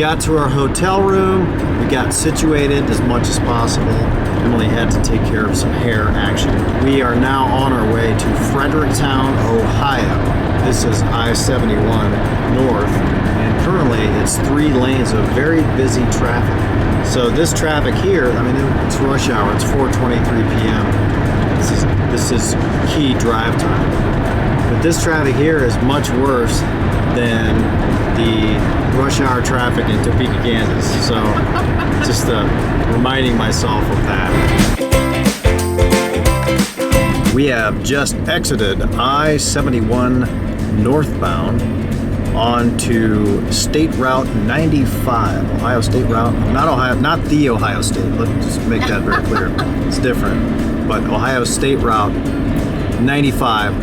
got to our hotel room. We got situated as much as possible. Emily had to take care of some hair action. We are now on our way to Fredericktown, Ohio. This is I-71 north, and currently it's 3 lanes of very busy traffic. So this traffic here, I mean, it's rush hour. It's 4:23 p.m. This is key drive time. But this traffic here is much worse than the rush hour traffic in Topeka, Kansas. So just reminding myself of that. We have just exited I-71 northbound onto State Route 95, Ohio State Route, not the Ohio State, let's just make that very clear. It's different, but Ohio State Route 95.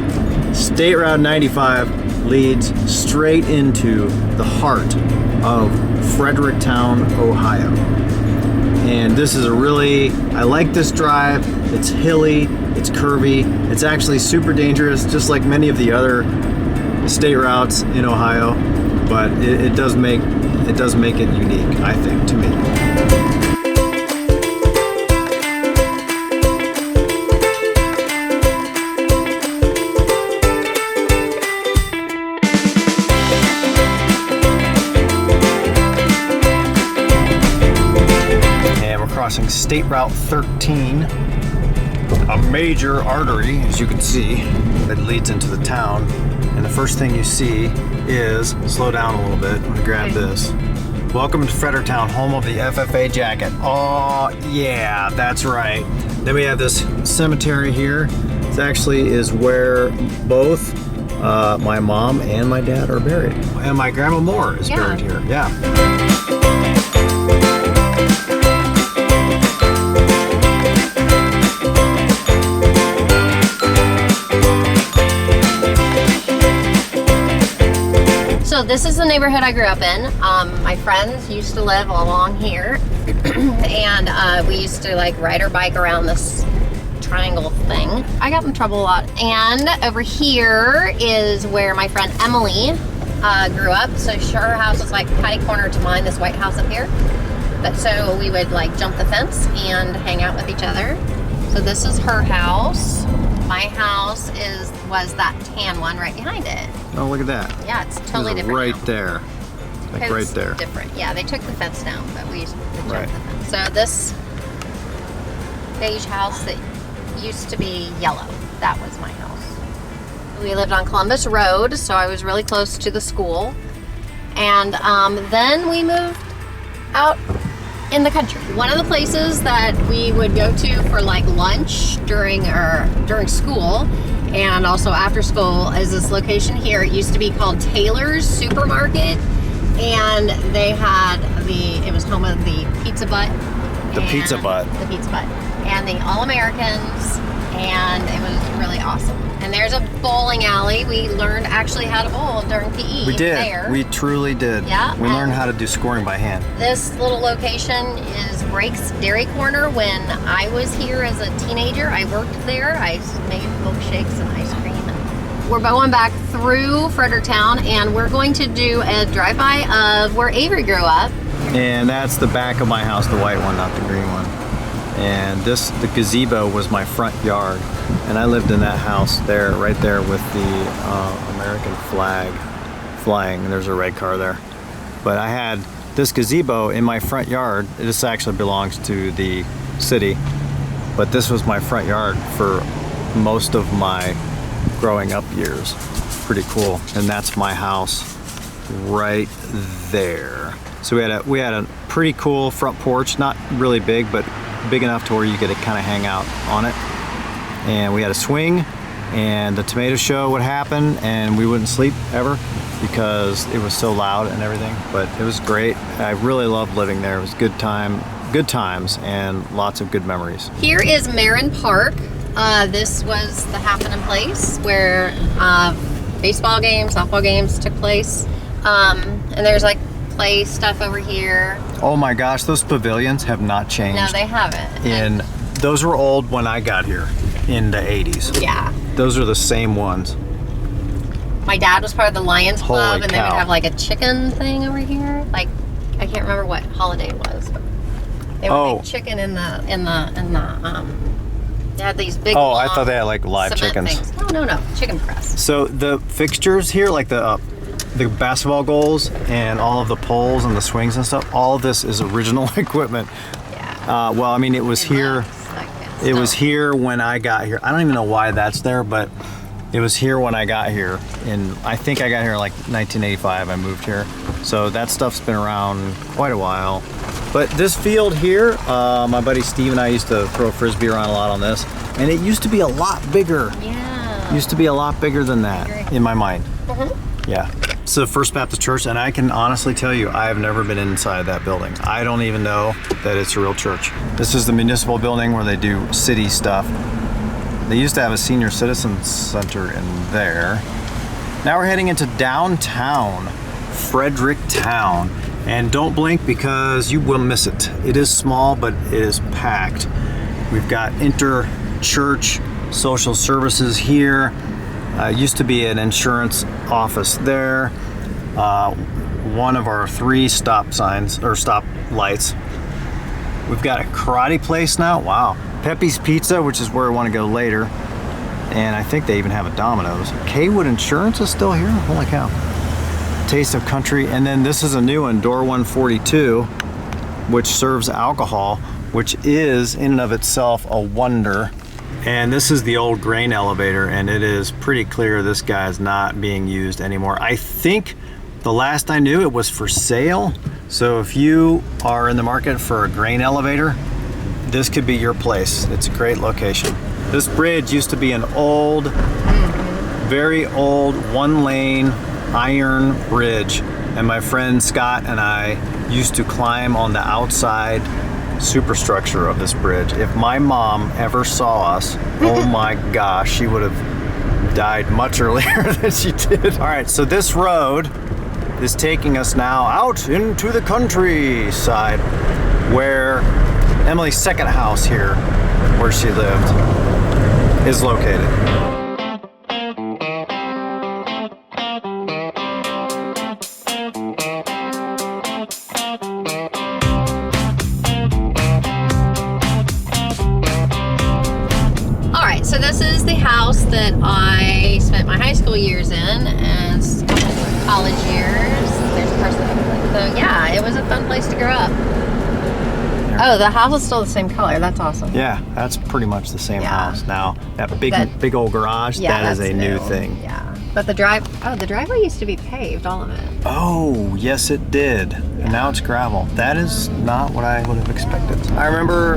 State Route 95 leads straight into the heart of Fredericktown, Ohio. And this is I like this drive. It's hilly, it's curvy, it's actually super dangerous, just like many of the other state routes in Ohio, but it does make it unique, I think, to me. And we're crossing State Route 13, a major artery, as you can see, that leads into the town. And the first thing you see is, slow down a little bit, I'm gonna grab this. Welcome to Fredericktown, home of the FFA jacket. Oh yeah, that's right. Then we have this cemetery here. This actually is where both my mom and my dad are buried. And my grandma Moore is buried here, yeah. So this is the neighborhood I grew up in. My friends used to live along here, and we used to like ride our bike around this triangle thing. I got in trouble a lot. And over here is where my friend Emily grew up. So her house was like patty corner to mine, this white house up here. But so we would like jump the fence and hang out with each other. So this is her house. My house was that tan one right behind it. Oh, look at that. Yeah, it's totally different right now. there. Like right there. Different. Yeah, they took the fence down, but we used to jump Right. the fence. So this beige house that used to be yellow, that was my house. We lived on Columbus Road, so I was really close to the school. And then we moved out in the country. One of the places that we would go to for like lunch during school and also after school is this location here. It used to be called Taylor's Supermarket, and it was home of the Pizza Butt. The Pizza Butt. The Pizza Butt. And the All-Americans, and it was really awesome. And there's a bowling alley. We learned actually how to bowl during PE. We did. There. We truly did. Yeah. We learned how to do scoring by hand. This little location is Brake's Dairy Corner. When I was here as a teenager, I worked there. I made milkshakes and ice cream. We're going back through Fredericktown, and we're going to do a drive-by of where Avery grew up. And that's the back of my house, the white one, not the green one. And the gazebo was my front yard. And I lived in that house there, right there with the American flag flying. And there's a red car there. But I had this gazebo in my front yard. This actually belongs to the city. But this was my front yard for most of my growing up years. Pretty cool. And that's my house right there. So we had a pretty cool front porch, not really big, but big enough to where you could kind of hang out on it. And we had a swing, and the tomato show would happen, and we wouldn't sleep ever because it was so loud and everything. But it was great. I really loved living there. It was good times, and lots of good memories. Here is Marin Park. This was the happening place where baseball games, softball games took place. And there's like play stuff over here. Oh my gosh, those pavilions have not changed. No, they haven't. Those were old when I got here in the 80s. Yeah. Those are the same ones. My dad was part of the Lions Club, Holy and they cow. would have like a chicken thing over here. Like, I can't remember what holiday it was. But they would make chicken in the they had these big. Oh, I thought they had like live chickens. Things. No, chicken crust. So the fixtures here, like the basketball goals and all of the poles and the swings and stuff, all of this is original equipment. Yeah. Well, I mean, it was here. It was here when I got here. I don't even know why that's there, but it was here when I got here. And I think I got here like 1985. I moved here, so that stuff's been around quite a while. But this field here, my buddy Steve and I used to throw a frisbee around a lot on this, and it used to be a lot bigger. Yeah. Used to be a lot bigger than that in my mind. Mm-hmm. Yeah. It's the First Baptist Church, and I can honestly tell you, I have never been inside that building. I don't even know that it's a real church. This is the municipal building where they do city stuff. They used to have a senior citizen center in there. Now we're heading into downtown Fredericktown. And don't blink because you will miss it. It is small, but it is packed. We've got inter-church social services here. Used to be an insurance office there. One of our 3 stop signs, or stop lights. We've got a karate place now. Wow. Peppy's Pizza, which is where I want to go later. And I think they even have a Domino's. Kaywood Insurance is still here? Holy cow. Taste of Country. And then this is a new one, Door 142, which serves alcohol, which is in and of itself a wonder. And this is the old grain elevator, and it is pretty clear this guy is not being used anymore. I think the last I knew it was for sale. So if you are in the market for a grain elevator, this could be your place. It's a great location. This bridge used to be an old, very old 1-lane iron bridge, and my friend Scott and I used to climb on the outside superstructure of this bridge. If my mom ever saw us, oh my gosh, she would have died much earlier than she did. All right, so this road is taking us now out into the countryside where Emily's second house here, where she lived, is located. So this is the house that I spent my high school years in and college years. There's a person. So yeah, it was a fun place to grow up. Oh, the house is still the same color. That's awesome. Yeah, that's pretty much the same house now. That big old garage, yeah, that is a new thing. Yeah. But the driveway used to be paved, all of it. Oh, yes it did. And now it's gravel. That is not what I would have expected. I remember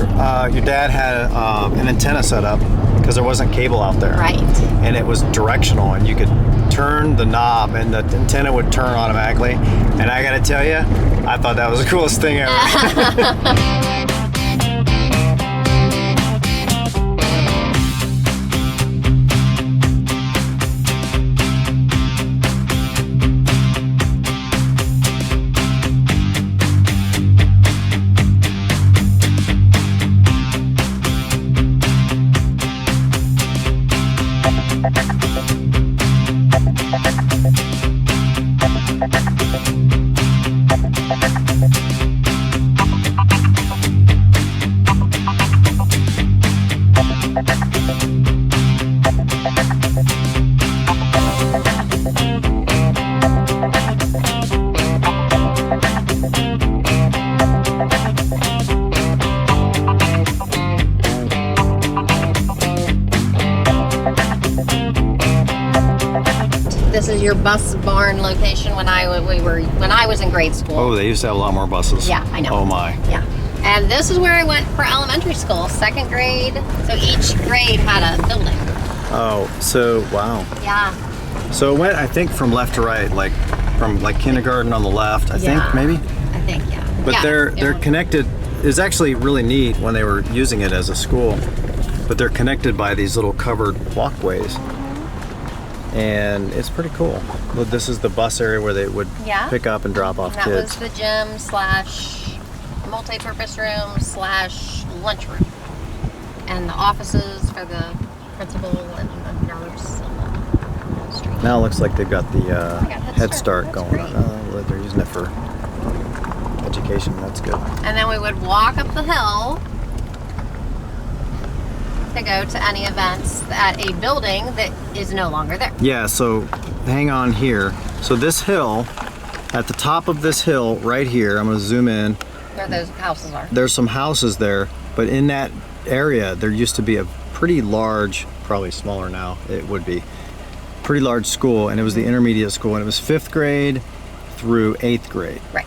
your dad had an antenna set up because there wasn't cable out there. Right. And it was directional, and you could turn the knob and the antenna would turn automatically. And I gotta tell you, I thought that was the coolest thing ever. This is your bus barn location when I was in grade school. Oh, they used to have a lot more buses. Yeah, I know. Oh my. Yeah. And this is where I went for elementary school, 2nd grade. So each grade had a building. Oh, so wow. Yeah. So it went, I think, from left to right, like from like kindergarten on the left, I think, maybe? I think, yeah. But yeah, they're connected. It's actually really neat when they were using it as a school, but they're connected by these little covered walkways. And it's pretty cool. Look, this is the bus area where they would pick up and drop off kids. kids. That was the gym slash multi-purpose room slash lunchroom. And the offices for the principal and the nurse and the street. Now it looks like they've got the Head Start That's going great. on. They're using it for Education. That's good. And then we would walk up the hill to go to any events at a building that is no longer there. Yeah, so hang on here. So this hill, at the top of this hill right here, I'm gonna zoom in. Where those houses are. There's some houses there, but in that area, there used to be a pretty large, probably smaller now, it would be, pretty large school, and it was the intermediate school, and it was 5th grade through 8th grade. Right.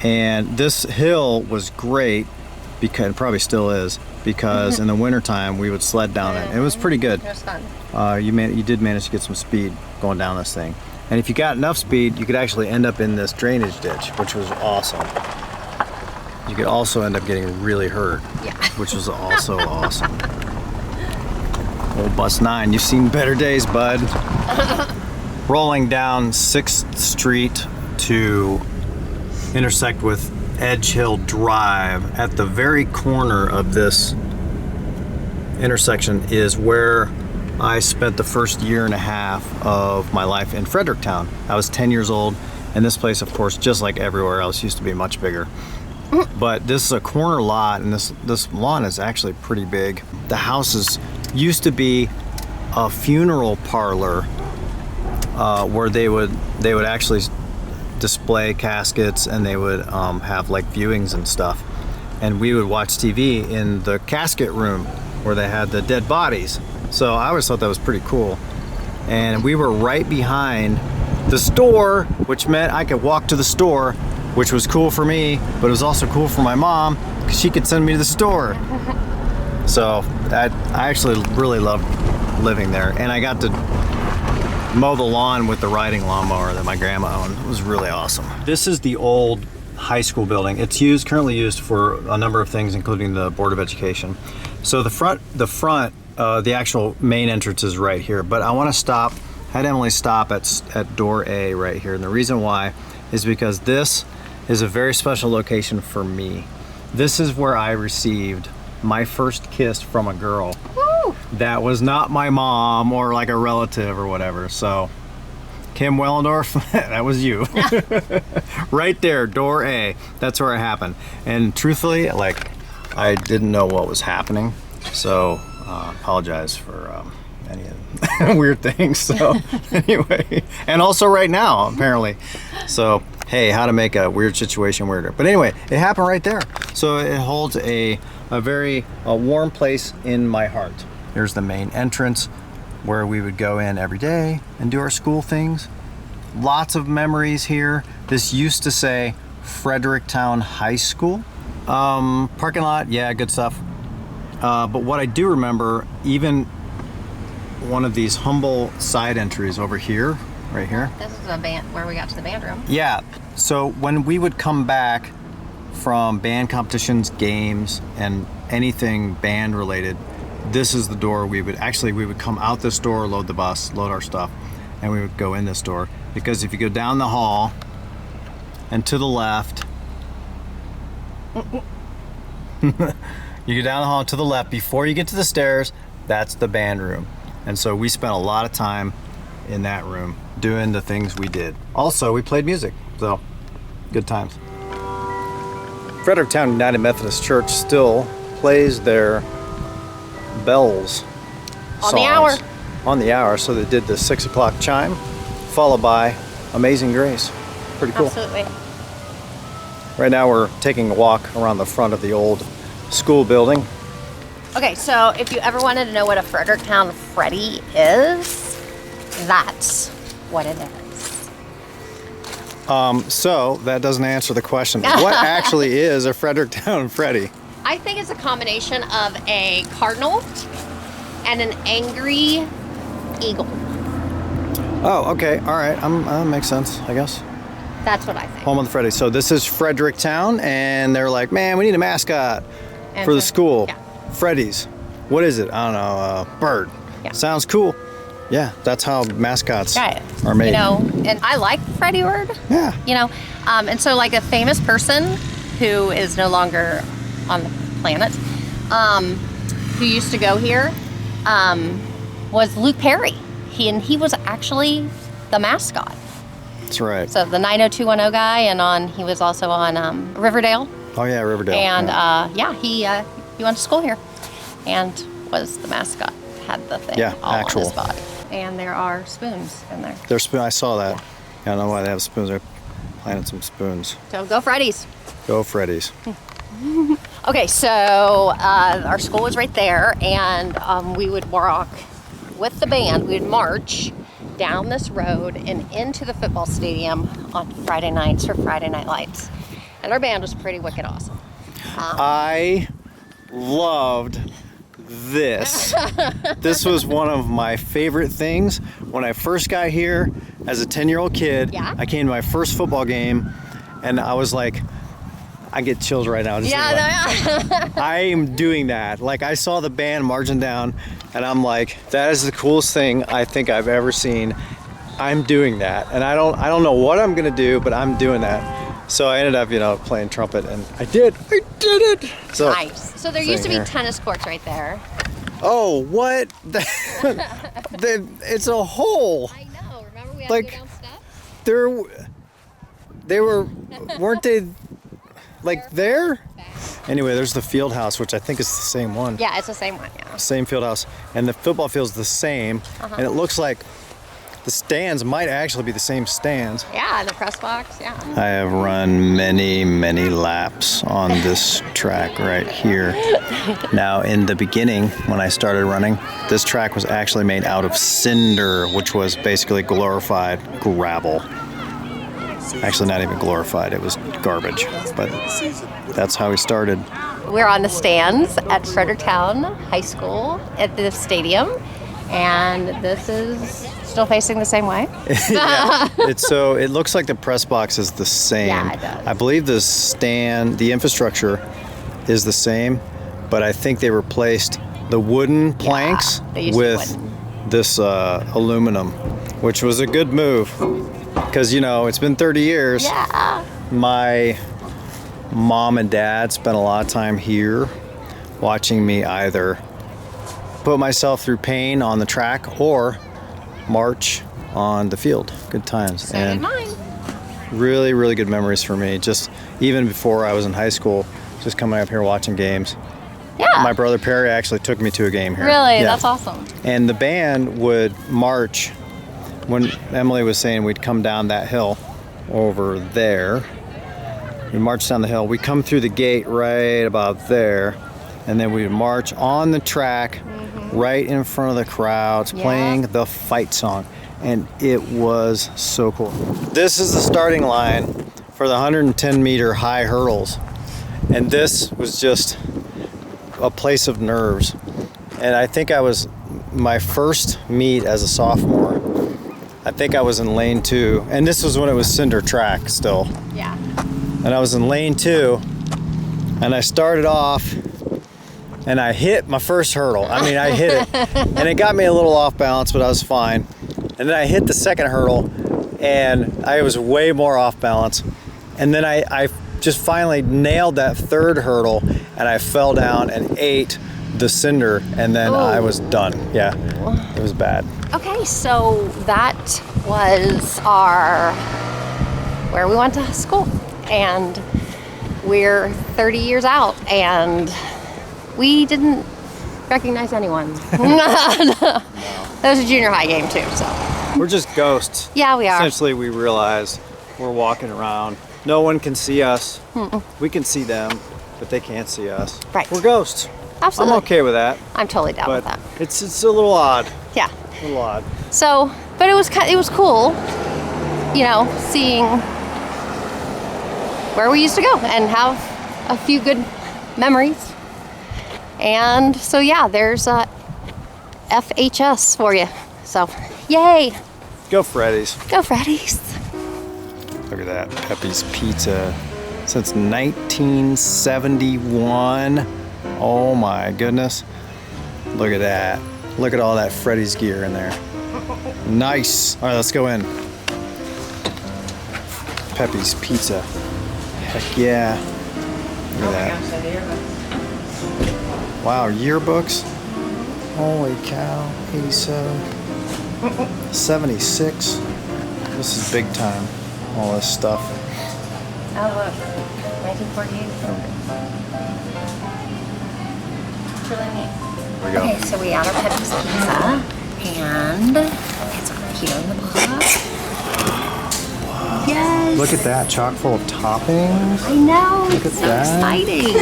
And this hill was great, because it probably still is, because in the wintertime we would sled down it. It was pretty good. It was fun. You did manage to get some speed going down this thing. And if you got enough speed, you could actually end up in this drainage ditch, which was awesome. You could also end up getting really hurt, Yeah. which was also awesome. Old Bus 9, you've seen better days, bud. Rolling down 6th Street to intersect with Edge Hill Drive. At the very corner of this intersection is where I spent the first year and a half of my life in Fredericktown. I was 10 years old, and this place, of course, just like everywhere else, used to be much bigger. But this is a corner lot, and this lawn is actually pretty big. The houses used to be a funeral parlor where they would actually display caskets, and they would have like viewings and stuff. And we would watch TV in the casket room where they had the dead bodies. So I always thought that was pretty cool. And we were right behind the store, which meant I could walk to the store, which was cool for me, but it was also cool for my mom because she could send me to the store. So I actually really loved living there, and I got to mow the lawn with the riding lawnmower that my grandma owned. It was really awesome. This is the old high school building. It's currently used for a number of things, including the Board of Education. So the actual main entrance is right here, but I want to had Emily stop at door A right here, and the reason why is because this is a very special location for me. This is where I received my first kiss from a girl. Woo! That was not my mom or like a relative or whatever. So Kim Wellendorf, that was you. Right there, door A. That's where it happened. And truthfully, like, I didn't know what was happening. So apologize for any weird things. So anyway, and also right now, apparently. So hey, how to make a weird situation weirder. But anyway, it happened right there. So it holds a very warm place in my heart. Here's the main entrance where we would go in every day and do our school things. Lots of memories here. This used to say Fredericktown High School. Parking lot, yeah, good stuff. But what I do remember, even one of these humble side entries over here, right here. This is a band where we got to the band room. Yeah, so when we would come back from band competitions, games, and anything band related, this is the door we would come out this door, load the bus, load our stuff, and we would go in this door. Because if you go down the hall and to the left, you go down the hall and to the left before you get to the stairs, that's the band room. And so we spent a lot of time in that room doing the things we did. Also, we played music, so good times. Fredericktown United Methodist Church still plays their bells On the hour. On the hour, so they did the 6 o'clock chime, followed by Amazing Grace. Pretty cool. Absolutely. Right now we're taking a walk around the front of the old school building. Okay, so if you ever wanted to know what a Fredericktown Freddy is, that's what it is. So that doesn't answer the question. What actually is a Fredericktown Freddy? I think it's a combination of a cardinal and an angry eagle. Oh, okay, all right, that makes sense, I guess. That's what I think. Home of the Freddy. So this is Fredericktown, and they're like, man, we need a mascot for the school. Yeah. Freddy's. What is it? I don't know, bird. Yeah. Sounds cool. Yeah, that's how mascots Right. are made. You know, and I like the Freddy word. Yeah. You know, and so like a famous person who is no longer on the planet, who used to go here, was Luke Perry. He was actually the mascot. That's right. So the 90210 guy, and he was also on Riverdale. Oh yeah, Riverdale. And he went to school here, and was the mascot. Had the thing all on his body. And there are spoons in there. There's spoon. I saw that. I don't know why they have spoons. They're planted some spoons. So go Freddy's. Go Freddy's. Okay, so our school was right there, and we would walk with the band. We would march down this road and into the football stadium on Friday nights for Friday Night Lights. And our band was pretty wicked awesome. I loved this. This was one of my favorite things. When I first got here as a 10-year-old kid, I came to my first football game, and I was like, I get chills right now. I am doing that. Like, I saw the band marching down, and I'm like, that is the coolest thing I think I've ever seen. I'm doing that, and I don't know what I'm gonna do, but I'm doing that. So I ended up, playing trumpet, and I did it. So nice. So there used to be tennis courts right there. Oh, what? It's a hole. I know. Remember we had to go down steps? Weren't they like there? Anyway, there's the field house, which I think is the same one. Yeah, it's the same one, yeah. Same field house. And the football field's the same. And it looks like the stands might actually be the same stands. Yeah, the press box, yeah. I have run many, many laps on this track right here. Now, in the beginning, when I started running, this track was actually made out of cinder, which was basically glorified gravel. Actually, not even glorified, it was garbage, but that's how we started. We're on the stands at Fredericktown High School at the stadium, and this is still facing the same way. Yeah. It looks like the press box is the same. Yeah, it does. I believe the infrastructure is the same, but I think they replaced the wooden planks with this aluminum, which was a good move. Because, it's been 30 years. Yeah. My mom and dad spent a lot of time here watching me either put myself through pain on the track or march on the field. Good times. So did mine. Really, really good memories for me. Just even before I was in high school, just coming up here watching games. Yeah. My brother Perry actually took me to a game here. Really? Yeah. That's awesome. And the band would march. When Emily was saying we'd come down that hill over there, we march down the hill. We come through the gate right about there, and then we'd march on the track right in front of the crowds playing the fight song. And it was so cool. This is the starting line for the 110-meter high hurdles. And this was just a place of nerves. And I think my first meet as a sophomore, I think I was in lane 2, and this was when it was cinder track still. Yeah. And I was in lane 2, and I started off, and I hit my first hurdle. I mean, I hit it, and it got me a little off balance, but I was fine. And then I hit the second hurdle, and I was way more off balance. And then I just finally nailed that third hurdle, and I fell down and ate the cinder, and then I was done. Yeah, it was bad. Okay, so that was where we went to school, and we're 30 years out, and we didn't recognize anyone. That was a junior high game too, so. We're just ghosts. Yeah, we are. Essentially, we realized we're walking around. No one can see us. We can see them, but they can't see us. Right. We're ghosts. Absolutely. I'm okay with that. I'm totally down with that. It's a little odd. Yeah. A little odd. So, but it was cool, seeing where we used to go and have a few good memories. And so yeah, there's FHS for you. So, yay! Go Freddy's. Go Freddy's. Look at that, Peppy's Pizza. Since 1971. Oh my goodness. Look at that. Look at all that Freddy's gear in there. Nice. All right, let's go in. Peppy's Pizza. Heck yeah. Look at that. Wow, yearbooks. Holy cow. 87. 76. This is big time. all this stuff. Oh, look. 1948. It's really neat. There we go. Okay, so we got our Peppy's pizza, and it's over here in the box. Yes! Look at that, chock full of toppings. I know, Look it's at so that. exciting.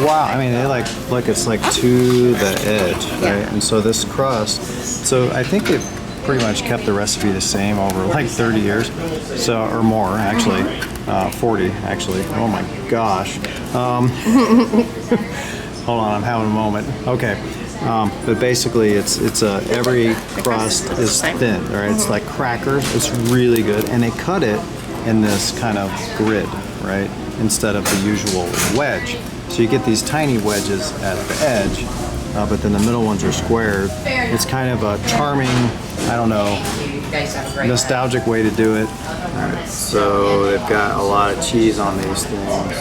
Wow, I mean, they like, look, it's like to the edge, right? And so this crust, so I think it pretty much kept the recipe the same over like 30 years, so, or more actually, 40 actually. Oh my gosh. Hold on, I'm having a moment. Okay. But basically, it's every crust is thin, right? It's like crackers. It's really good, and they cut it in this kind of grid, right? Instead of the usual wedge. So you get these tiny wedges at the edge, but then the middle ones are squared. It's kind of a charming, I don't know, nostalgic way to do it. All right, so they've got a lot of cheese on these things.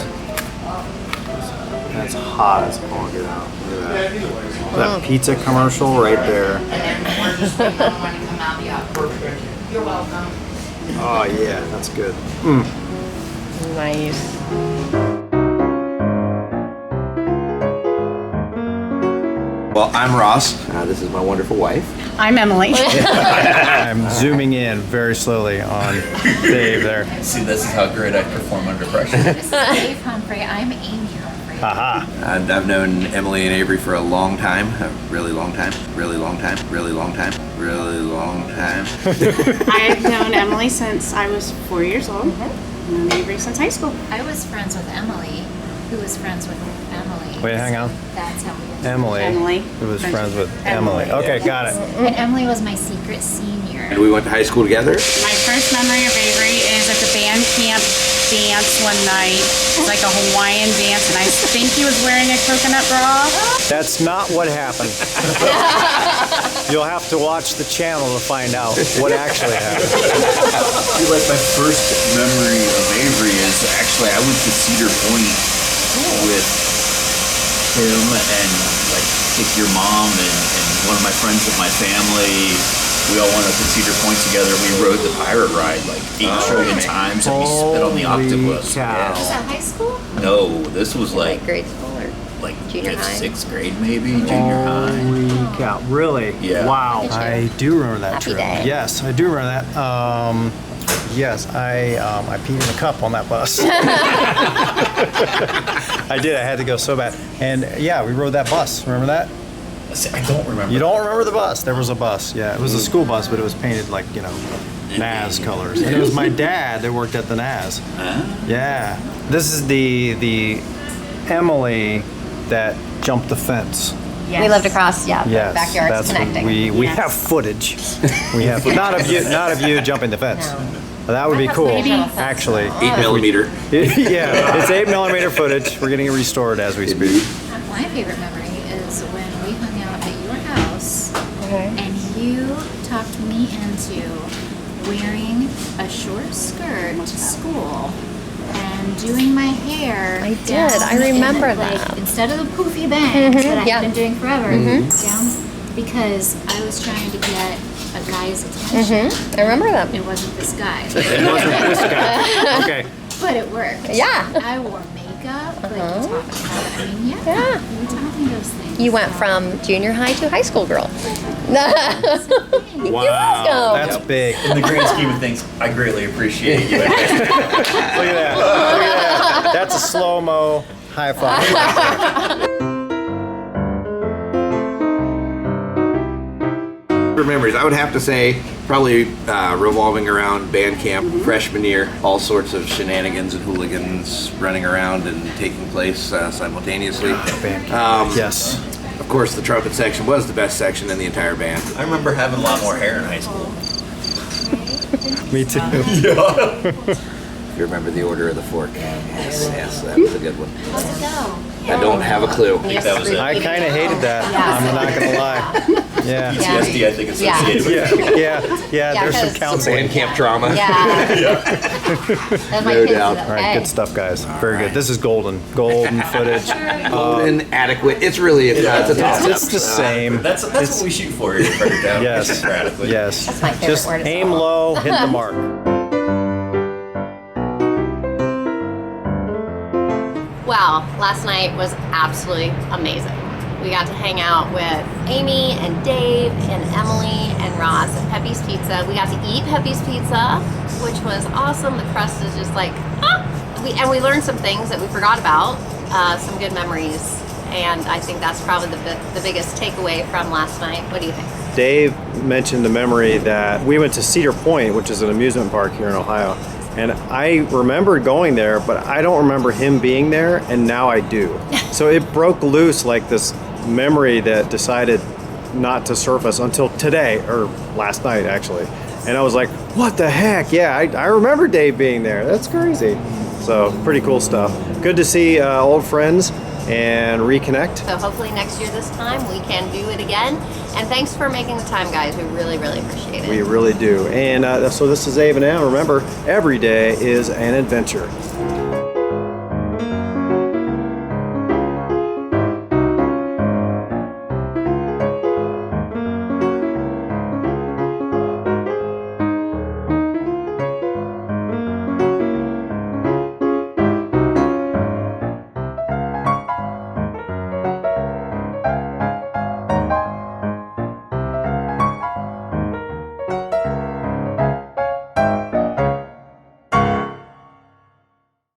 That's hot as all get out. Look at that. That pizza commercial right there. You're welcome. Oh yeah, that's good. Nice. Well, I'm Ross. This is my wonderful wife. I'm Emily. I'm zooming in very slowly on Dave there. See, this is how great I perform under pressure. This is Dave Humphrey. I'm Amy Humphrey. Haha. And I've known Emily and Avery for a long time. A really long time. Really long time. Really long time. Really long time. I've known Emily since I was 4 years old. I've known Avery since high school. I was friends with Emily, who was friends with Emily. Wait, hang on. That's how we got Emily, Emily. who was friends with Emily. Okay, got it. And Emily was my secret senior. And we went to high school together. My first memory of Avery is at the band camp dance one night. It was like a Hawaiian dance, and I think he was wearing a coconut bra. That's not what happened. You'll have to watch the channel to find out what actually happened. I feel like my first memory of Avery is actually I went to Cedar Point with him and like your mom and one of my friends with my family. We all went up to Cedar Point together. We rode the pirate ride like 8 trillion times, and we spit on the octopus. cow. Was that high school? No, this was like grade school or like junior high? 6th grade maybe, junior high. Holy cow! Really? Yeah. Wow. Did you? I do remember that Happy trip. day. Yes, I do remember that. Yes, I peed in a cup on that bus. I did. I had to go so bad. And yeah, we rode that bus. Remember that? See, I don't remember. You don't remember the bus? There was a bus. Yeah, it was a school bus, but it was painted like, you know, NAS colors. And it was my dad that worked at the NAS. Yeah. This is the Emily that jumped the fence. Yes. We lived across, the Yes, backyards that's connecting. what we Yes. have footage. We have not of you jumping the fence. No. But that would be cool, maybe- actually. 8mm. Yeah, it's 8mm footage. We're getting it restored as we speak. My favorite memory is when we hung out at your house and you talked me into wearing a short skirt to school and doing my hair. I did. down I remember in, like, that. instead of the poofy bangs that I've yeah. been doing forever, down because I was trying to get a guy's attention. I remember them. It wasn't this guy, It wasn't this guy. Okay. but it worked. Yeah. I wore makeup, like you talked about. I mean, yeah, Yeah. you were talking those things. You went so. from junior high to high school girl. Wow, that's big. In the grand scheme of things, I greatly appreciate you. Look at that. Look at that. That's a slow-mo high five. Memories, I would have to say, probably revolving around band camp, freshman year, all sorts of shenanigans and hooligans running around and taking place simultaneously. Yes. Of course, the trumpet section was the best section in the entire band. I remember having a lot more hair in high school. Me too. You remember the Order of the Fork? Yes, that was a good one. How's it go? I don't have a clue. I think that was it. I kind of hated that. I'm not gonna lie. Yeah. PTSD, I think, Yeah. associated with Yeah. There's some 'cause- counseling. Band camp trauma. Yeah. That's my No kids doubt. did All right, okay. good stuff, guys. Very good. This is golden footage. Inadequate. It's really it's a toss It's the same. That's what we shoot for here at Fredericktown. Yes. Radically. Yes. That's my favorite Just word as aim well. low, hit the mark. Wow, last night was absolutely amazing. We got to hang out with Amy and Dave and Emily and Ross at Peppy's Pizza. We got to eat Peppy's Pizza, which was awesome. The crust is just like, we learned some things that we forgot about, some good memories. And I think that's probably the biggest takeaway from last night. What do you think? Dave mentioned the memory that we went to Cedar Point, which is an amusement park here in Ohio. And I remember going there, but I don't remember him being there, and now I do. So it broke loose like this memory that decided not to surface until today, or last night actually. And I was like, what the heck? Yeah, I remember Dave being there. That's crazy. So pretty cool stuff. Good to see old friends and reconnect. So hopefully next year this time we can do it again. And thanks for making the time, guys. We really, really appreciate it. We really do. And so this is Ave and Ann. Remember, every day is an adventure.